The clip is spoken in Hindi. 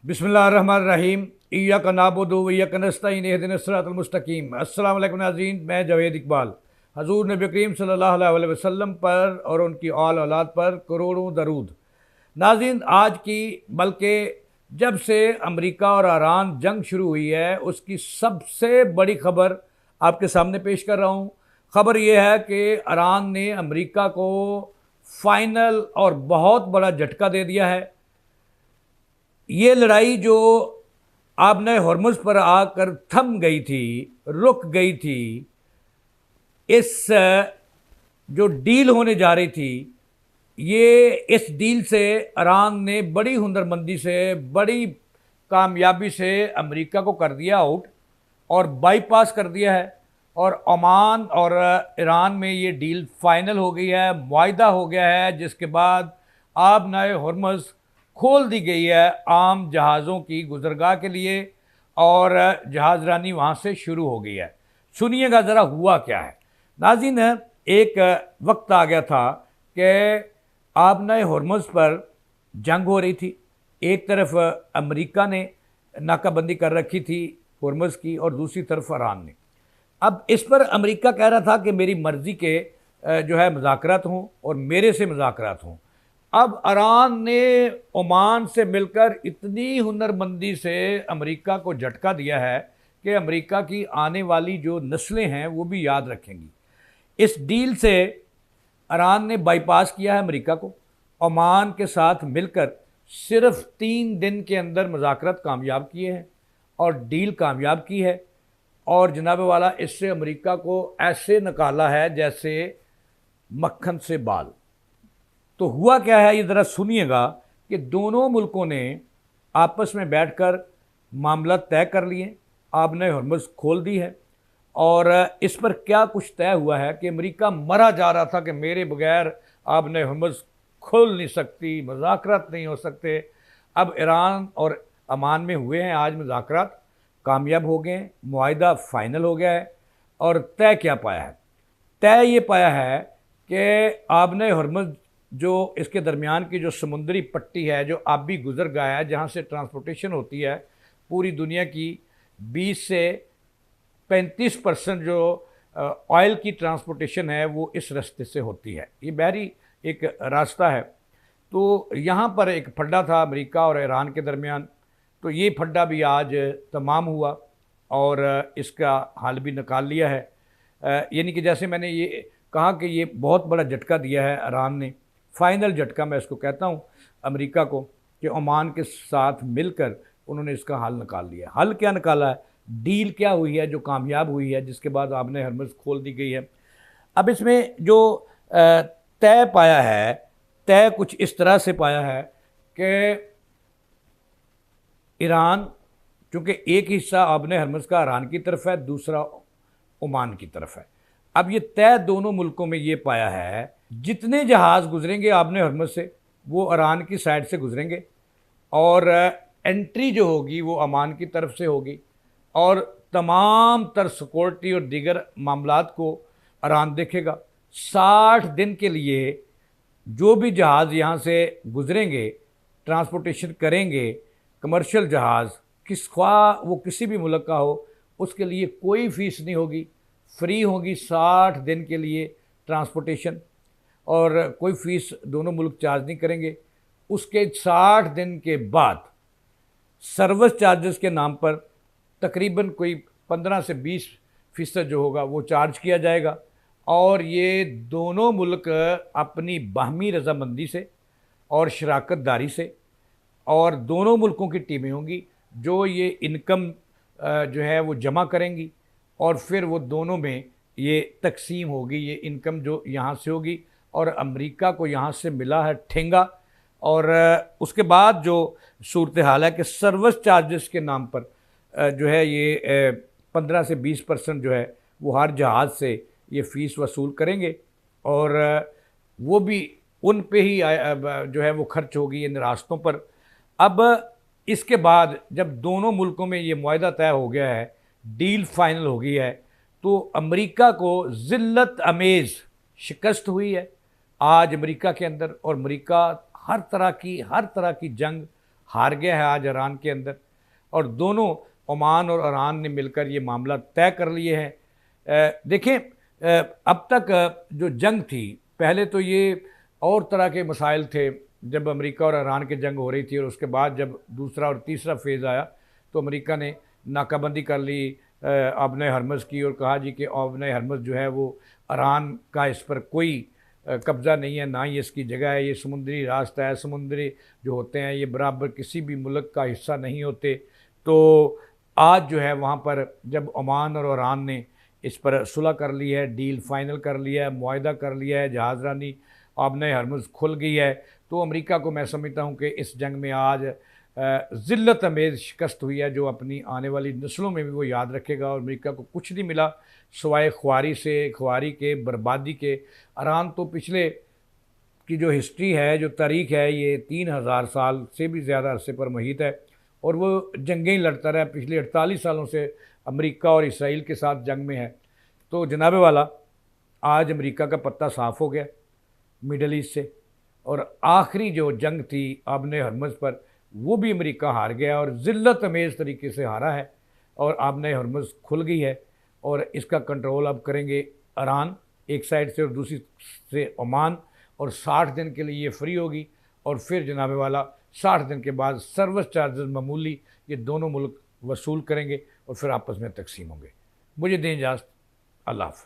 बिस्मिल्लाहिर्रहमानिर्रहीम। इय्याका नअबुदु व इय्याका नस्तईन इहदिनस सिरातल मुस्तकीम। अस्सलामु अलैकुम नाज़रीन, मैं जावेद इकबाल। हज़ूर नबी करीम सल्लल्लाहु अलैहि वसल्लम पर और उनकी आल औलाद पर करोड़ों दरूद। नाज़रीन, आज की बल्कि जब से अमेरिका और ईरान जंग शुरू हुई है उसकी सबसे बड़ी खबर आपके सामने पेश कर रहा हूँ। खबर यह है कि ईरान ने अमेरिका को फाइनल और बहुत बड़ा झटका दे दिया है। ये लड़ाई जो आपने हॉर्मुज़ पर आकर थम गई थी, रुक गई थी, इस जो डील होने जा रही थी, ये इस डील से ईरान ने बड़ी हुनरमंदी से, बड़ी कामयाबी से अमेरिका को कर दिया आउट और बाईपास कर दिया है। और ओमान और ईरान में ये डील फाइनल हो गई है, मुआहदा हो गया है, जिसके बाद आब नए हॉर्मुज़ खोल दी गई है आम जहाज़ों की गुजरगाह के लिए और जहाज़रानी वहाँ से शुरू हो गई है। सुनिएगा ज़रा हुआ क्या है। नाज़रीन, एक वक्त आ गया था कि आबनाए हॉर्मुज़ पर जंग हो रही थी। एक तरफ अमेरिका ने नाकाबंदी कर रखी थी हॉर्मुज़ की और दूसरी तरफ ईरान ने। अब इस पर अमेरिका कह रहा था कि मेरी मर्ज़ी के जो है मुज़ाकरात हों और मेरे से मुज़ाकरात हों। अब ईरान ने ओमान से मिलकर इतनी हुनरमंदी से अमेरिका को झटका दिया है कि अमेरिका की आने वाली जो नस्लें हैं वो भी याद रखेंगी। इस डील से ईरान ने बाईपास किया है अमेरिका को। ओमान के साथ मिलकर सिर्फ 3 दिन के अंदर मुज़ाकरात कामयाब किए हैं और डील कामयाब की है। और जनाब वाला, इससे अमेरिका को ऐसे निकाला है जैसे मक्खन से बाल। तो हुआ क्या है ये ज़रा सुनिएगा कि दोनों मुल्कों ने आपस में बैठकर मामला तय कर लिए, आपने हॉर्मुज़ खोल दी है। और इस पर क्या कुछ तय हुआ है कि अमेरिका मरा जा रहा था कि मेरे बगैर आपने हॉर्मुज़ खोल नहीं सकती, मुज़ाकरात नहीं हो सकते। अब ईरान और ओमान में हुए हैं, आज मुज़ाकरात कामयाब हो गए हैं, मुआहदा फ़ाइनल हो गया है। और तय क्या पाया है? तय ये पाया है कि आपने हॉर्मुज़ जो इसके दरमियान की जो समुद्री पट्टी है, जो आबी गुजरगाह है, जहाँ से ट्रांसपोर्टेशन होती है पूरी दुनिया की 20 से 35% जो ऑयल की ट्रांसपोर्टेशन है वो इस रास्ते से होती है। ये बहरी एक रास्ता है। तो यहाँ पर एक फड्डा था अमेरिका और ईरान के दरमियान। तो ये फड्डा भी आज तमाम हुआ और इसका हल भी निकाल लिया है। यानी कि जैसे मैंने ये कहा कि ये बहुत बड़ा झटका दिया है ईरान ने, फाइनल झटका मैं इसको कहता हूँ अमेरिका को, कि ओमान के साथ मिलकर उन्होंने इसका हल निकाल लिया। हल क्या निकाला है, डील क्या हुई है जो कामयाब हुई है, जिसके बाद आपने हॉर्मुज़ खोल दी गई है। अब इसमें जो तय पाया है, तय कुछ इस तरह से पाया है कि ईरान, चूँकि एक हिस्सा आपने हॉर्मुज़ का ईरान की तरफ है, दूसरा ओमान की तरफ है। अब ये तय दोनों मुल्कों में ये पाया है जितने जहाज़ गुजरेंगे आपने हॉर्मुज़ से वो ईरान की साइड से गुजरेंगे और एंट्री जो होगी वो ओमान की तरफ से होगी और तमाम तर सिक्योरिटी और दीगर मामलात को ईरान देखेगा। 60 दिन के लिए जो भी जहाज़ यहाँ से गुजरेंगे, ट्रांसपोर्टेशन करेंगे, कमर्शियल जहाज़ ख्वाह वो किसी भी मुल्क का हो, उसके लिए कोई फ़ीस नहीं होगी, फ्री होगी 60 दिन के लिए ट्रांसपोर्टेशन और कोई फ़ीस दोनों मुल्क चार्ज नहीं करेंगे। उसके 60 दिन के बाद सर्विस चार्जेस के नाम पर तकरीबन कोई 15 से 20% जो होगा वो चार्ज किया जाएगा और ये दोनों मुल्क अपनी बाहमी रजामंदी से और शराकत दारी से, और दोनों मुल्कों की टीमें होंगी जो ये इनकम जो है वो जमा करेंगी और फिर वो दोनों में ये तकसीम होगी। ये इनकम जो यहाँ से होगी और अमेरिका को यहाँ से मिला है ठेंगा। और उसके बाद जो सूरत हाल है कि सर्विस चार्जेस के नाम पर जो है ये 15 से 20% जो है वो हर जहाज़ से ये फ़ीस वसूल करेंगे और वो भी उन पे ही जो है वो खर्च होगी इन रास्तों पर। अब इसके बाद जब दोनों मुल्कों में ये मुआहदा तय हो गया है, डील फाइनल हो गई है, तो अमेरिका को ज़िल्लत अमेज़ शिकस्त हुई है आज अमेरिका के अंदर। और अमेरिका हर तरह की जंग हार गया है आज ईरान के अंदर, और दोनों ओमान और ईरान ने मिलकर ये मामला तय कर लिए हैं। देखें, अब तक जो जंग थी, पहले तो ये और तरह के मसाइल थे जब अमेरिका और ईरान की जंग हो रही थी, और उसके बाद जब दूसरा और तीसरा फेज़ आया तो अमेरिका ने नाकाबंदी कर ली आबने हरमज़ की, और कहा जी कि आबने हरमज़ जो है वो ईरान का इस पर कोई कब्ज़ा नहीं है, ना ही इसकी जगह है, ये समुद्री रास्ता है, समुद्री जो होते हैं ये बराबर किसी भी मुल्क का हिस्सा नहीं होते। तो आज जो है वहाँ पर जब ओमान और ईरान ने इस पर सुलह कर ली है, डील फाइनल कर लिया है, मुआहदा कर लिया है, जहाज़रानी आबने हरमज़ खुल गई है, तो अमेरिका को मैं समझता हूँ कि इस जंग में आज ज़िल्लत अमेज़ शिकस्त हुई है, जो अपनी आने वाली नस्लों में भी वो याद रखेगा। और अमेरिका को कुछ नहीं मिला सिवाय ख्वारी से, ख्वारी के, बर्बादी के। ईरान तो पिछले की जो हिस्ट्री है, जो तारीख़ है, ये 3000 साल से भी ज़्यादा अरसे पर मुहित है, और वो जंगें ही लड़ता रहा। पिछले 48 सालों से अमेरिका और इसराइल के साथ जंग में है। तो जनाब वाला, आज अमेरिका का पत्ता साफ़ हो गया मिडल ईस्ट से, और आखिरी जो जंग थी आबने हरमज़ पर, वो भी अमेरिका हार गया और ज़िल्लत अमेज़ तरीके से हारा है, और आबने हरमज़ खुल गई है। और इसका कंट्रोल अब करेंगे ईरान एक साइड से, और दूसरी से ओमान, और 60 दिन के लिए ये फ्री होगी। और फिर जनाब वाला 60 दिन के बाद सर्विस चार्जेस मामूली ये दोनों मुल्क वसूल करेंगे, और फिर आपस में तकसीम होंगे। मुझे दें इजाज़त। अल्लाह हाफ़िज़।